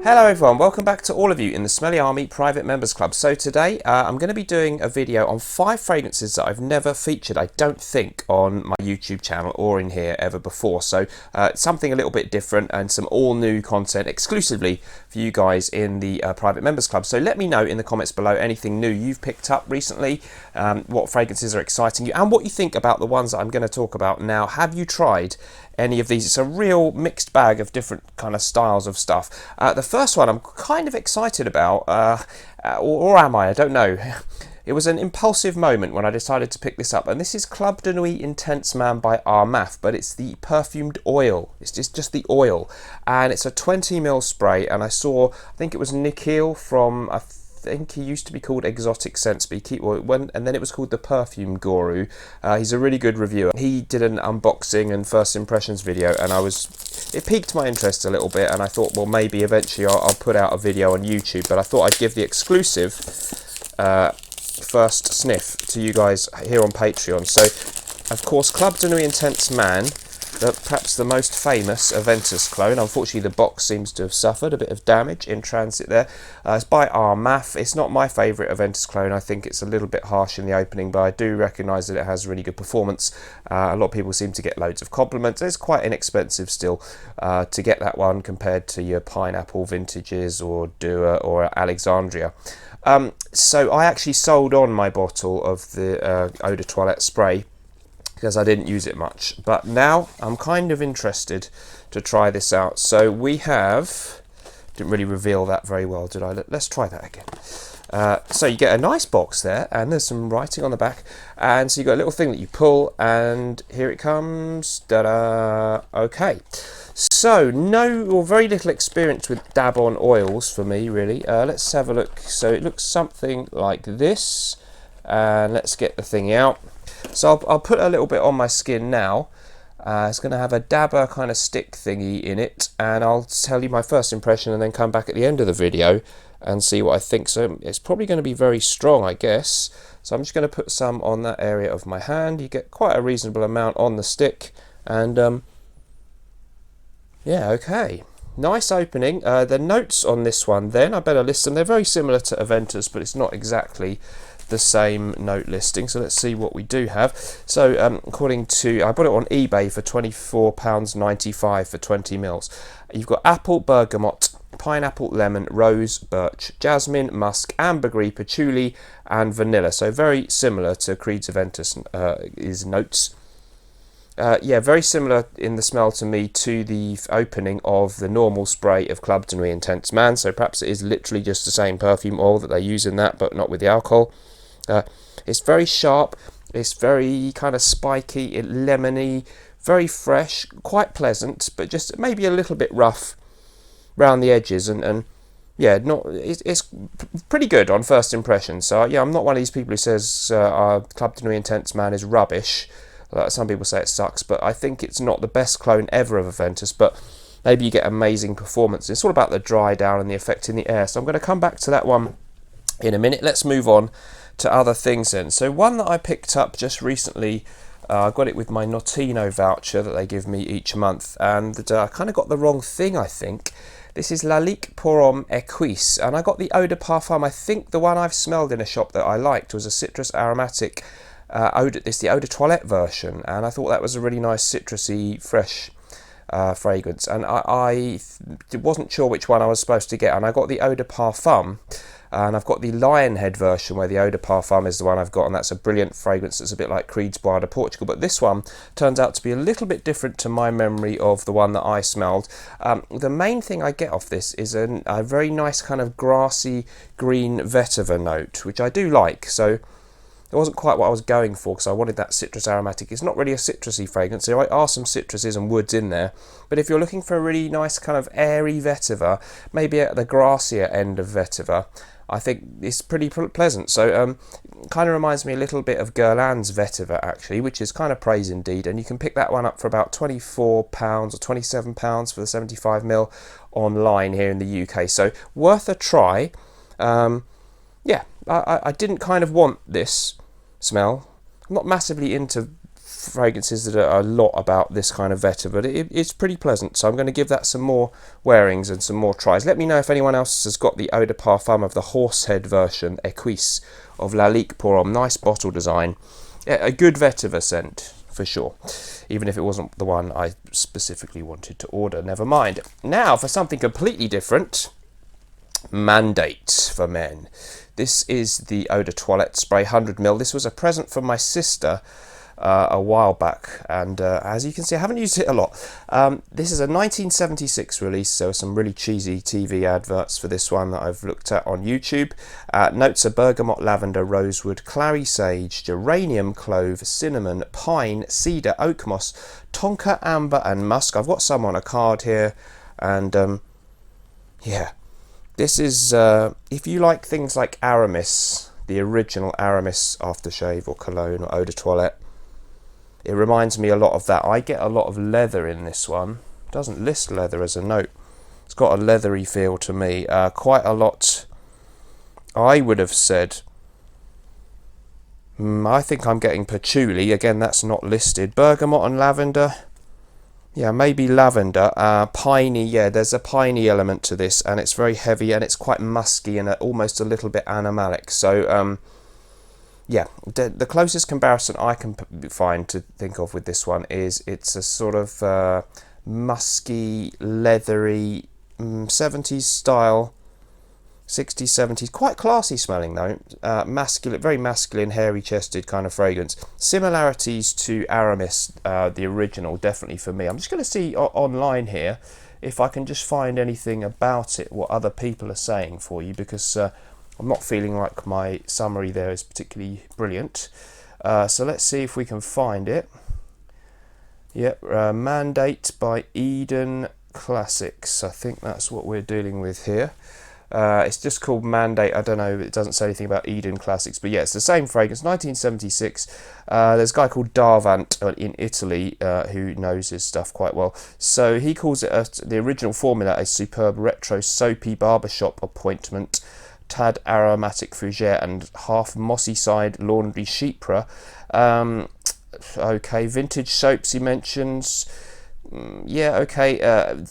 Hello everyone, welcome back to all of you in the Smelly Army Private Members Club. So today I'm going to be doing a video on 5 fragrances that I've never featured, I don't think, on my YouTube channel or in here ever before. So something a little bit different and some all new content exclusively for you guys in the Private Members Club. So let me know in the comments below anything new you've picked up recently, what fragrances are exciting you, and what you think about the ones that I'm going to talk about now. Have you tried any of these? It's a real mixed bag of different kind of styles of stuff. The first one I'm kind of excited about, or am I don't know. It was an impulsive moment when I decided to pick this up, and this is Club de Nuit Intense Man by Armaf, but it's the perfumed oil. It's just the oil, and it's a 20ml spray. And I think it was Nikhil from, I think he used to be called Exotic Scents, but and then it was called the Perfume Guru. He's a really good reviewer. He did an unboxing and first impressions video, and it piqued my interest a little bit, and I thought, well, maybe eventually I'll put out a video on YouTube, but I thought I'd give the exclusive first sniff to you guys here on Patreon. So, of course, Club de Nuit Intense Man, perhaps the most famous Aventus clone. Unfortunately, the box seems to have suffered a bit of damage in transit there. It's by Armaf. It's not my favourite Aventus clone. I think it's a little bit harsh in the opening, but I do recognise that it has really good performance. A lot of people seem to get loads of compliments. It's quite inexpensive still to get that one compared to your Pineapple Vintages or Dua or Alexandria. So I actually sold on my bottle of the Eau de Toilette spray because I didn't use it much, but now I'm kind of interested to try this out. So we didn't really reveal that very well, did I? Let's try that again. So you get a nice box there, and there's some writing on the back, and so you got a little thing that you pull, and here it comes. Da-da! Okay. So no or very little experience with dab-on oils for me, really. Let's have a look. So it looks something like this, and let's get the thing out. So I'll put a little bit on my skin now. It's going to have a dabber kind of stick thingy in it, and I'll tell you my first impression and then come back at the end of the video and see what I think. So it's probably going to be very strong, I guess. So I'm just going to put some on that area of my hand. You get quite a reasonable amount on the stick, and yeah, okay. Nice opening. The notes on this one then, I better list them. They're very similar to Aventus, but it's not exactly the same note listing. So let's see what we do have. So according to, I bought it on eBay for £24.95 for 20ml. You've got apple, bergamot, pineapple, lemon, rose, birch, jasmine, musk, ambergris, patchouli, and vanilla. So very similar to Creed's Aventus is notes. Yeah, very similar in the smell to me to the opening of the normal spray of Club de Nuit Intense Man. So perhaps it is literally just the same perfume oil that they use in that, but not with the alcohol. It's very sharp, it's very kind of spiky, lemony, very fresh, quite pleasant, but just maybe a little bit rough around the edges, and yeah, it's pretty good on first impression. So yeah, I'm not one of these people who says Club de Nuit Intense Man is rubbish. Some people say it sucks, but I think it's not the best clone ever of Aventus, but maybe you get amazing performance. It's all about the dry down and the effect in the air. So I'm going to come back to that one in a minute. Let's move on to other things then. So one that I picked up just recently, I got it with my Notino voucher that they give me each month, and I kind of got the wrong thing, I think. This is Lalique pour Homme Equisse, and I got the Eau de Parfum. I think the one I've smelled in a shop that I liked was a citrus aromatic it's the Eau de Toilette version, and I thought that was a really nice citrusy, fresh fragrance, and I wasn't sure which one I was supposed to get, and I got the Eau de Parfum, and I've got the Lionhead version where the Eau de Parfum is the one I've got, and that's a brilliant fragrance that's a bit like Creed's Bois de Portugal, but this one turns out to be a little bit different to my memory of the one that I smelled. The main thing I get off this is a very nice kind of grassy green vetiver note, which I do like. So it wasn't quite what I was going for because I wanted that citrus aromatic. It's not really a citrusy fragrance. There are some citruses and woods in there. But if you're looking for a really nice kind of airy vetiver, maybe at the grassier end of vetiver, I think it's pretty pleasant. So kind of reminds me a little bit of Guerlain's vetiver actually, which is kind of praise indeed. And you can pick that one up for about £24 or £27 for the 75ml online here in the UK. So worth a try. Yeah, I didn't kind of want this smell. I'm not massively into fragrances that are a lot about this kind of vetiver, but it's pretty pleasant. So I'm going to give that some more wearings and some more tries. Let me know if anyone else has got the Eau de Parfum of the Horsehead version, Equisse, of Lalique Pour Homme. Nice bottle design. Yeah, a good vetiver scent, for sure. Even if it wasn't the one I specifically wanted to order, never mind. Now, for something completely different, Mandate for men. This is the Eau de Toilette spray, 100ml. This was a present from my sister a while back, and as you can see, I haven't used it a lot. This is a 1976 release, so some really cheesy TV adverts for this one that I've looked at on YouTube. Notes are bergamot, lavender, rosewood, clary sage, geranium, clove, cinnamon, pine, cedar, oak moss, tonka, amber and musk. I've got some on a card here, and yeah, this is, if you like things like Aramis, the original Aramis aftershave or cologne or Eau de Toilette, it reminds me a lot of that. I get a lot of leather in this one. It doesn't list leather as a note. It's got a leathery feel to me. Quite a lot, I would have said, I think I'm getting patchouli. Again, that's not listed. Bergamot and lavender. Yeah, maybe lavender. Piney, yeah, there's a piney element to this, and it's very heavy, and it's quite musky and almost a little bit animalic. So, yeah, the closest comparison I can find to think of with this one is it's a sort of musky, leathery, 70s style, 60s, 70s, quite classy smelling though, masculine, very masculine, hairy-chested kind of fragrance. Similarities to Aramis, the original, definitely for me. I'm just going to see online here if I can just find anything about it, what other people are saying for you, because I'm not feeling like my summary there is particularly brilliant. So let's see if we can find it. Yep, Mandate by Eden Classics. I think that's what we're dealing with here. It's just called Mandate. I don't know, it doesn't say anything about Eden Classics, but yeah, it's the same fragrance, 1976. There's a guy called Darvant in Italy who knows his stuff quite well. So he calls it the original formula, a superb retro soapy barbershop appointment, tad aromatic fougere and half mossy side laundry chypre. Okay, vintage soaps he mentions. Yeah, okay,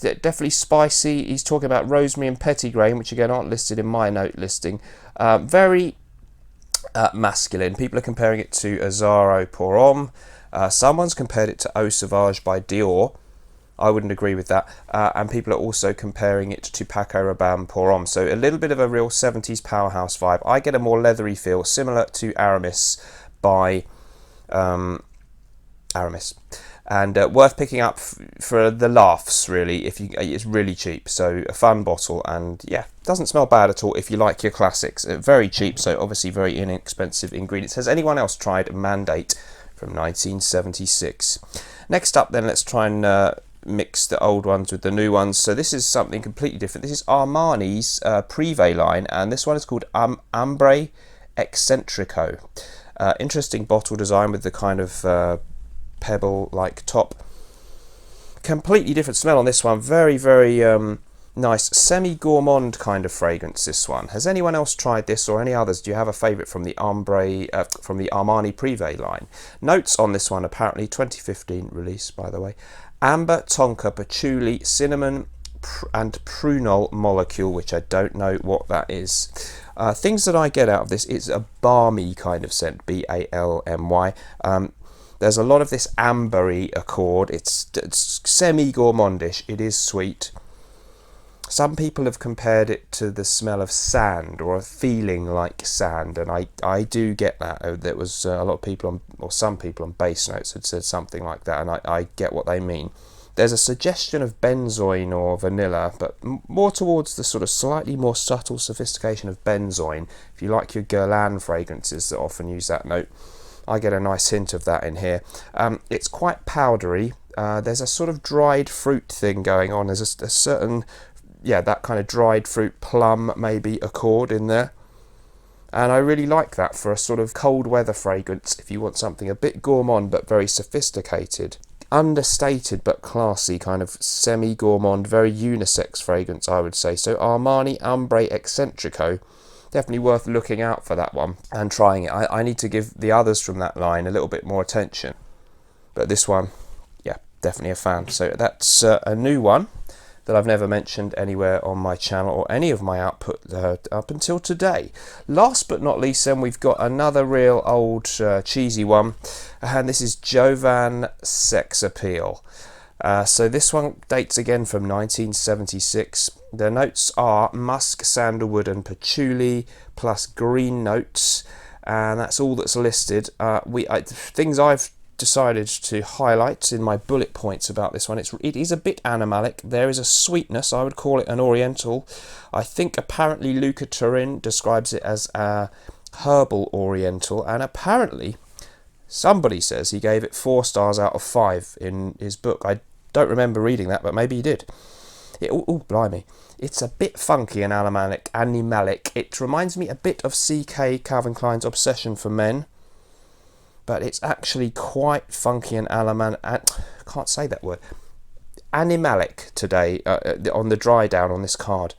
definitely spicy. He's talking about rosemary and petitgrain, which again aren't listed in my note listing. Very masculine. People are comparing it to Azzaro Pour Homme. Someone's compared it to Eau Sauvage by Dior. I wouldn't agree with that. And people are also comparing it to Paco Rabanne Pour Homme. So a little bit of a real 70s powerhouse vibe. I get a more leathery feel, similar to Aramis by Aramis. And worth picking up for the laughs, really. It's really cheap, so a fun bottle, and yeah, doesn't smell bad at all if you like your classics. Very cheap, so obviously very inexpensive ingredients. Has anyone else tried Mandate from 1976? Next up, then, let's try and mix the old ones with the new ones. So this is something completely different. This is Armani's Privé line, and this one is called Ambre Eccentrico. Interesting bottle design with the kind of pebble-like top. Completely different smell on this one. Very, very nice, semi-gourmand kind of fragrance, this one. Has anyone else tried this or any others? Do you have a favourite from the Armani Privé line? Notes on this one, apparently 2015 release, by the way. Amber, tonka, patchouli, cinnamon and prunol molecule, which I don't know what that is. Things that I get out of this, it's a balmy kind of scent, B-A-L-M-Y. There's a lot of this ambery accord. It's semi-gourmandish. It is sweet. Some people have compared it to the smell of sand or a feeling like sand, and I do get that. There was a lot of people or some people on Bass Notes had said something like that, and I get what they mean. There's a suggestion of benzoin or vanilla, but more towards the sort of slightly more subtle sophistication of benzoin. If you like your Guerlain fragrances that often use that note, I get a nice hint of that in here. It's quite powdery. There's a sort of dried fruit thing going on. There's a certain, yeah, that kind of dried fruit plum maybe accord in there. And I really like that for a sort of cold weather fragrance if you want something a bit gourmand but very sophisticated. Understated but classy, kind of semi-gourmand, very unisex fragrance, I would say. So Armani Ambre Eccentrico. Definitely worth looking out for that one and trying it. I need to give the others from that line a little bit more attention. But this one, yeah, definitely a fan. So that's a new one that I've never mentioned anywhere on my channel or any of my output up until today. Last but not least, then we've got another real old cheesy one, and this is Jovan Sex Appeal. So this one dates again from 1976. The notes are musk, sandalwood and patchouli plus green notes, and that's all that's listed. Things I've decided to highlight in my bullet points about this one. It is a bit animalic. There is a sweetness. I would call it an oriental. I think apparently Luca Turin describes it as a herbal oriental, and apparently somebody says he gave it 4 stars out of 5 in his book. I don't remember reading that, but maybe he did. Oh, blimey. It's a bit funky and animalic. It reminds me a bit of C.K. Calvin Klein's Obsession for Men, but it's actually quite funky and I can't say that word. Animalic today on the dry down on this card.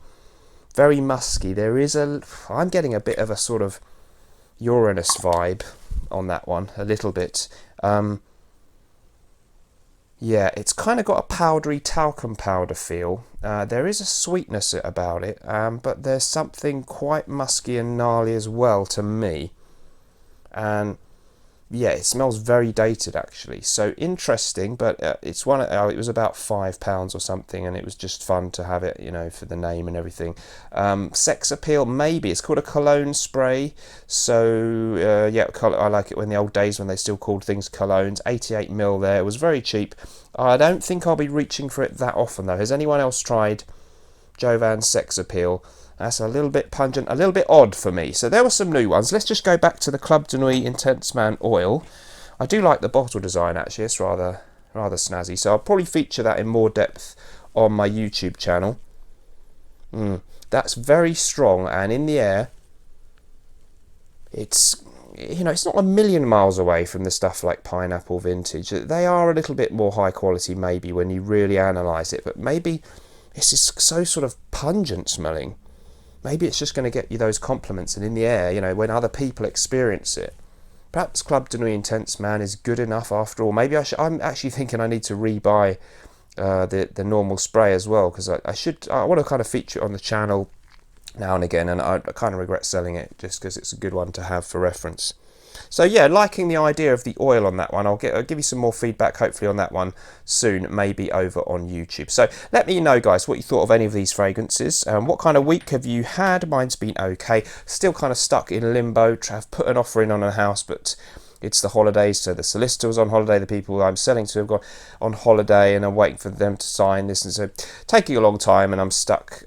Very musky. I'm getting a bit of a sort of Uranus vibe on that one, a little bit. Yeah, it's kind of got a powdery talcum powder feel. There is a sweetness about it, but there's something quite musky and gnarly as well to me. And yeah, it smells very dated actually. So interesting, but it was about £5 or something, and it was just fun to have it, for the name and everything. Sex Appeal, maybe it's called a cologne spray. So yeah, I like it when the old days when they still called things colognes. 88ml there. It was very cheap. I don't think I'll be reaching for it that often though. Has anyone else tried Jovan Sex Appeal? That's a little bit pungent, a little bit odd for me. So there were some new ones. Let's just go back to the Club de Nuit Intense Man Oil. I do like the bottle design actually. It's rather snazzy. So I'll probably feature that in more depth on my YouTube channel. That's very strong, and in the air, it's not a million miles away from the stuff like Pineapple Vintage. They are a little bit more high quality maybe when you really analyse it, but maybe it's just so sort of pungent smelling. Maybe it's just going to get you those compliments, and in the air, when other people experience it. Perhaps Club de Nuit Intense Man is good enough after all. Maybe I'm actually thinking I need to rebuy the normal spray as well, because I want to kind of feature it on the channel now and again, and I kind of regret selling it just because it's a good one to have for reference. So yeah, liking the idea of the oil on that one. I'll give you some more feedback hopefully on that one soon, maybe over on YouTube. So let me know, guys, what you thought of any of these fragrances. What kind of week have you had? Mine's been okay. Still kind of stuck in limbo. I've put an offer in on a house, but it's the holidays, so the solicitor was on holiday, the people I'm selling to have gone on holiday, and I'm waiting for them to sign this, and so taking a long time, and I'm stuck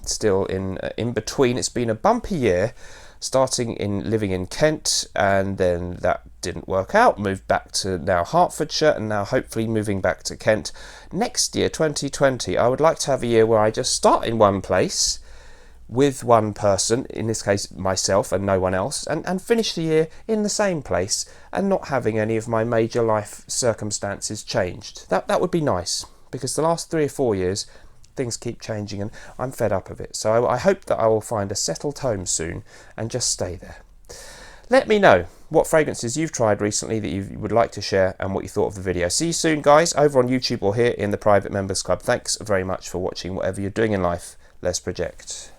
still in between. It's been a bumpy year, starting living in Kent, and then that didn't work out. Moved back to now Hertfordshire, and now hopefully moving back to Kent. Next year, 2020, I would like to have a year where I just start in one place with one person, in this case myself and no one else, and finish the year in the same place and not having any of my major life circumstances changed. That would be nice, because the last 3 or 4 years things keep changing and I'm fed up of it. So I hope that I will find a settled home soon and just stay there. Let me know what fragrances you've tried recently that you would like to share and what you thought of the video. See you soon, guys, over on YouTube or here in the Private Members Club. Thanks very much for watching. Whatever you're doing in life, let's project.